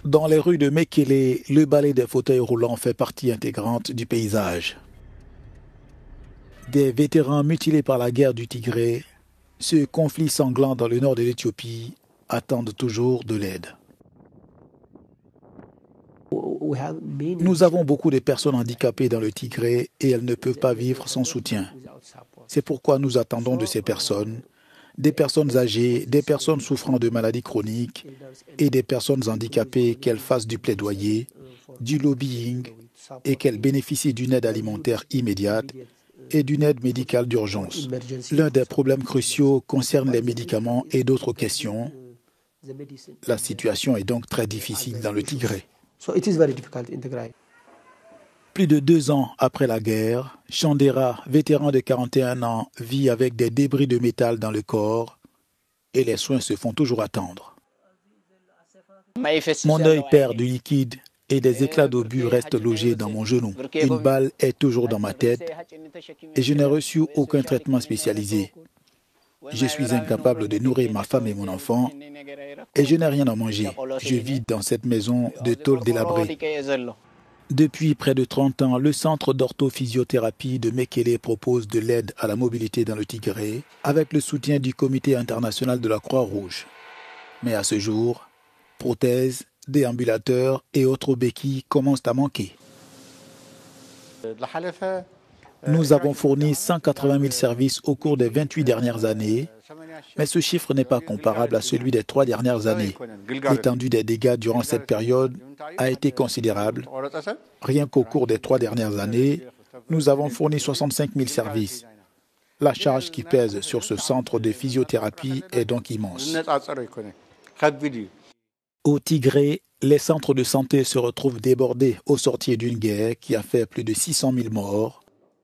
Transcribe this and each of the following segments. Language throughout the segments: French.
Dans les rues de Mekele, le balai des fauteuils roulants fait partie intégrante du paysage. Des vétérans mutilés par la guerre du Tigré, ce conflit sanglant dans le nord de l'Éthiopie, attendent toujours de l'aide. Nous avons beaucoup de personnes handicapées dans le Tigré et elles ne peuvent pas vivre sans soutien. C'est pourquoi nous attendons de ces personnes, des personnes âgées, des personnes souffrant de maladies chroniques et des personnes handicapées qu'elles fassent du plaidoyer, du lobbying et qu'elles bénéficient d'une aide alimentaire immédiate et d'une aide médicale d'urgence. L'un des problèmes cruciaux concerne les médicaments et d'autres questions. La situation est donc très difficile dans le Tigré. Plus de 2 ans après la guerre, Chandera, vétéran de 41 ans, vit avec des débris de métal dans le corps et les soins se font toujours attendre. Mon œil perd du liquide et des éclats d'obus restent logés dans mon genou. Une balle est toujours dans ma tête et je n'ai reçu aucun traitement spécialisé. Je suis incapable de nourrir ma femme et mon enfant et je n'ai rien à manger. Je vis dans cette maison de tôle délabrée. Depuis près de 30 ans, le centre d'orthophysiothérapie de Mekele propose de l'aide à la mobilité dans le Tigré avec le soutien du Comité international de la Croix-Rouge. Mais à ce jour, prothèses, déambulateurs et autres béquilles commencent à manquer. Nous avons fourni 180 000 services au cours des 28 dernières années, mais ce chiffre n'est pas comparable à celui des 3 dernières années. L'étendue des dégâts durant cette période a été considérable. Rien qu'au cours des 3 dernières années, nous avons fourni 65 000 services. La charge qui pèse sur ce centre de physiothérapie est donc immense. Au Tigré, les centres de santé se retrouvent débordés au sortir d'une guerre qui a fait plus de 600 000 morts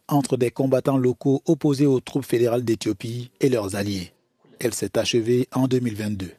entre des combattants locaux opposés aux troupes fédérales d'Éthiopie et leurs alliés. Elle s'est achevée en 2022.